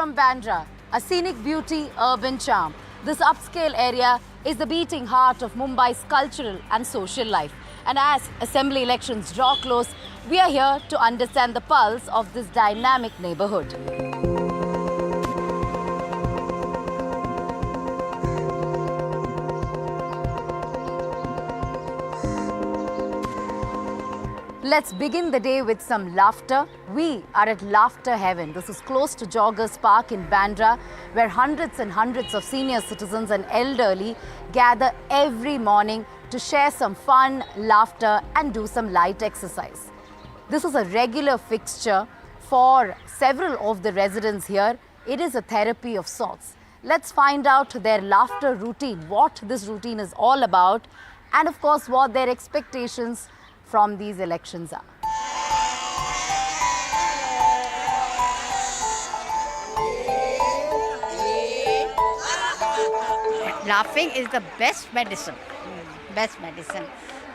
from Bandra, a scenic beauty, urban charm. This upscale area is the beating heart of Mumbai's cultural and social life. And as assembly elections draw close, we are here to understand the pulse of this dynamic neighborhood. Let's begin the day with some laughter. We are at Laughter Heaven. This is close to Joggers Park in Bandra, where hundreds and hundreds of senior citizens and elderly gather every morning to share some fun, laughter and do some light exercise. This is a regular fixture for several of the residents here. It is a therapy of sorts. Let's find out their laughter routine, what this routine is all about, and of course what their expectations from these elections are. Laughing is the best medicine. Best medicine.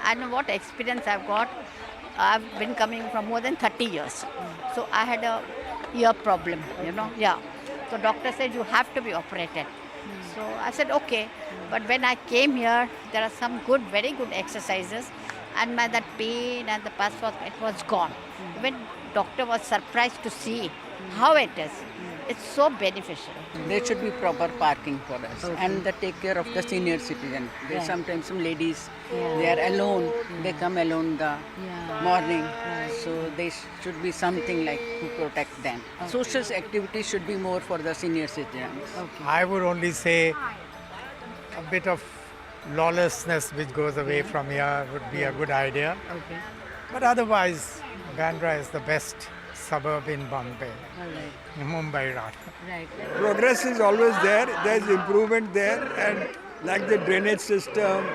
And what experience I've got, I've been coming from more than 30 years. So I had a ear problem, yeah. So doctor said you have to be operated. So I said okay. But when I came here, there are some very good exercises. And that pain and the passport, it was gone. Even doctor was surprised to see how it is. It's so beneficial. There should be proper parking for us and the take care of the senior citizen. There's sometimes some ladies, they are alone. They come alone in the morning. So there should be something like to protect them. Social activities should be more for the senior citizens. I would only say a bit of lawlessness which goes away from here would be a good idea. But otherwise, Bandra is the best suburb in Bombay, in Mumbai rather. Progress is always there. There's improvement there, and like the drainage system,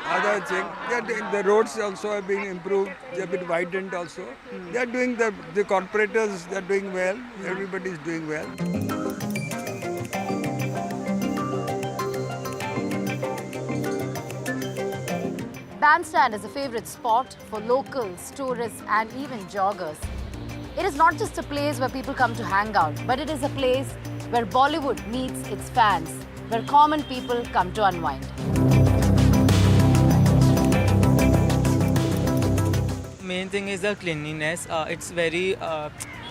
other things. The roads also have been improved. They've been widened also. They are doing the corporators. They're doing well. Everybody is doing well. Bandstand is a favorite spot for locals, tourists and even joggers. It is not just a place where people come to hang out, but it is a place where Bollywood meets its fans, where common people come to unwind. Main thing is the cleanliness. It's very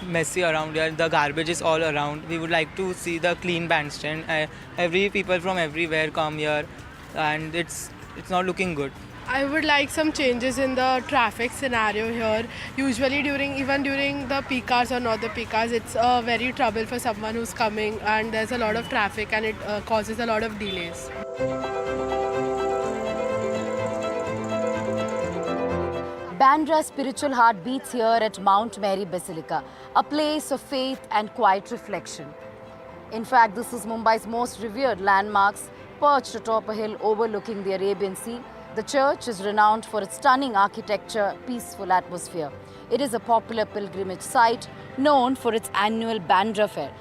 messy around here. The garbage is all around. We would like to see the clean bandstand. Every people from everywhere come here, and it's not looking good. I would like some changes in the traffic scenario here. Usually even during the peak hours or not the peak hours, it's very trouble for someone who's coming, and there's a lot of traffic and it causes a lot of delays. Bandra's spiritual heart beats here at Mount Mary Basilica, a place of faith and quiet reflection. In fact, this is Mumbai's most revered landmarks, perched atop a hill overlooking the Arabian Sea. The church is renowned for its stunning architecture, peaceful atmosphere. It is a popular pilgrimage site known for its annual Bandra Fair.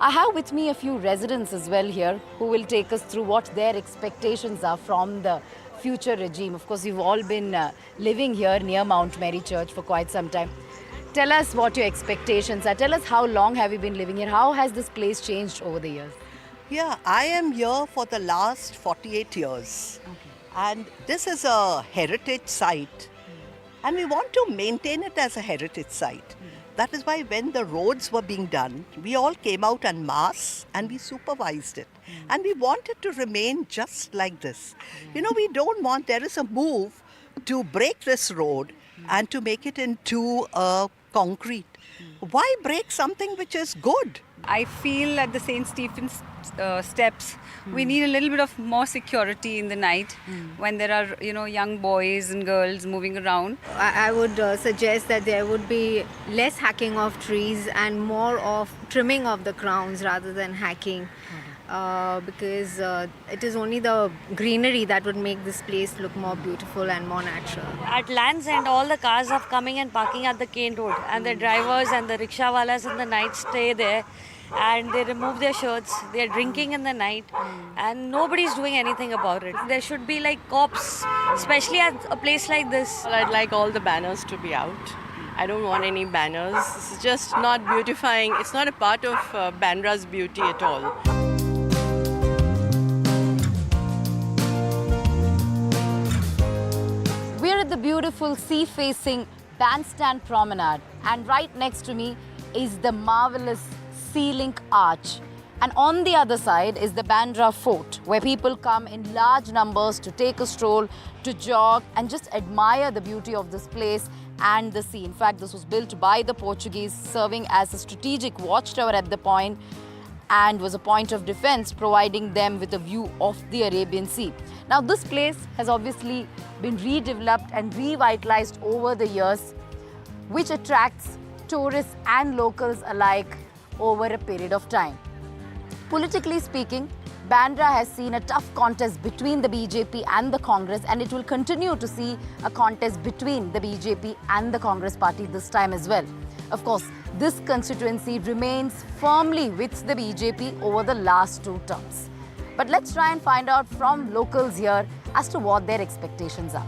I have with me a few residents as well here who will take us through what their expectations are from the future regime. Of course, you've all been living here near Mount Mary Church for quite some time. Tell us what your expectations are. Tell us how long have you been living here? How has this place changed over the years? Yeah, I am here for the last 48 years. And this is a heritage site. And we want to maintain it as a heritage site. That is why when the roads were being done, we all came out en masse and we supervised it. And we want it to remain just like this. We don't want, there is a move to break this road and to make it into concrete. Why break something which is good? I feel at the St. Stephen's steps, we need a little bit of more security in the night when there are, young boys and girls moving around. I would suggest that there would be less hacking of trees and more of trimming of the crowns rather than hacking. Because it is only the greenery that would make this place look more beautiful and more natural. At Land's End, all the cars are coming and parking at the Cane Road, and the drivers and the rickshawalas in the night stay there, and they remove their shirts, they are drinking in the night, and nobody's doing anything about it. There should be like cops, especially at a place like this. I'd like all the banners to be out I don't want any banners. This is just not beautifying. It's not a part of Bandra's beauty at all. We're at the beautiful sea-facing Bandstand Promenade, and right next to me is the marvelous Sea Link Arch. And on the other side is the Bandra Fort, where people come in large numbers to take a stroll, to jog, and just admire the beauty of this place and the sea. In fact, this was built by the Portuguese, serving as a strategic watchtower at the point and was a point of defense, providing them with a view of the Arabian Sea. Now, this place has obviously been redeveloped and revitalized over the years, which attracts tourists and locals alike over a period of time. Politically speaking, Bandra has seen a tough contest between the BJP and the Congress, and it will continue to see a contest between the BJP and the Congress party this time as well. Of course, this constituency remains firmly with the BJP over the last 2 terms. But let's try and find out from locals here as to what their expectations are.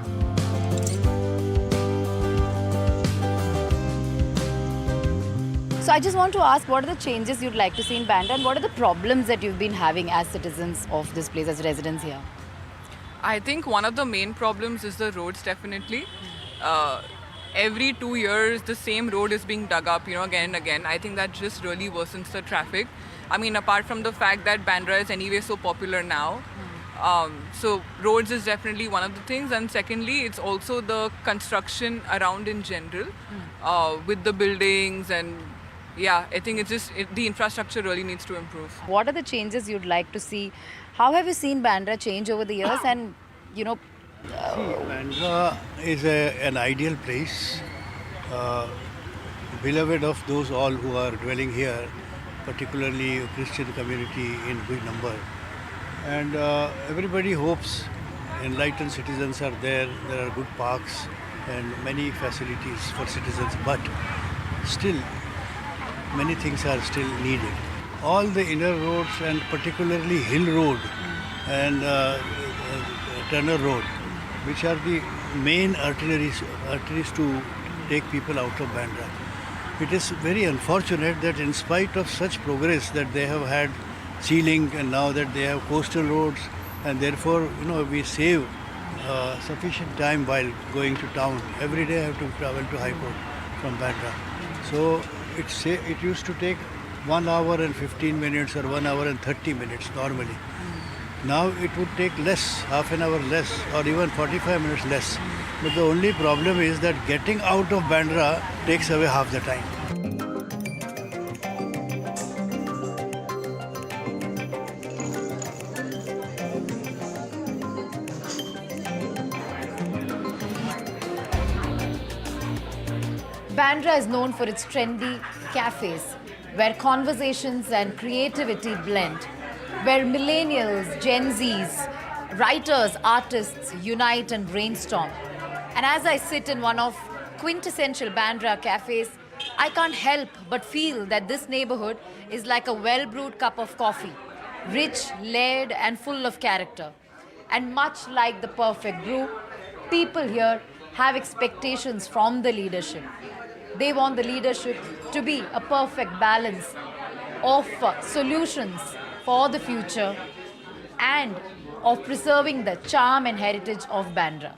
So I just want to ask, what are the changes you'd like to see in Bandra, and what are the problems that you've been having as citizens of this place, as residents here? I think one of the main problems is the roads, definitely. Every 2 years, the same road is being dug up, again and again. I think that just really worsens the traffic. I mean, apart from the fact that Bandra is anyway so popular now. So roads is definitely one of the things. And secondly, it's also the construction around in general, with the buildings and yeah, I think the infrastructure really needs to improve. What are the changes you'd like to see? How have you seen Bandra change over the years? And, Bandra is an ideal place, beloved of those all who are dwelling here, particularly a Christian community in big number. And everybody hopes enlightened citizens are there are good parks and many facilities for citizens, but still, many things are still needed. All the inner roads and particularly Hill Road and Turner Road, which are the main arteries to take people out of Bandra. It is very unfortunate that in spite of such progress that they have had Sea Link and now that they have coastal roads, and therefore we save sufficient time while going to town. Every day I have to travel to High Court from Bandra. So it used to take 1 hour and 15 minutes or 1 hour and 30 minutes normally. Now it would take less, half an hour less, or even 45 minutes less. But the only problem is that getting out of Bandra takes away half the time. Bandra is known for its trendy cafes, where conversations and creativity blend, where millennials, Gen Zs, writers, artists unite and brainstorm. And as I sit in one of quintessential Bandra cafes, I can't help but feel that this neighborhood is like a well-brewed cup of coffee, rich, layered and full of character. And much like the perfect brew, people here have expectations from the leadership. They want the leadership to be a perfect balance of solutions for the future and of preserving the charm and heritage of Bandra.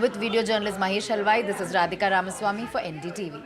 With video journalist Mahesh Halwai, this is Radhika Ramaswamy for NDTV.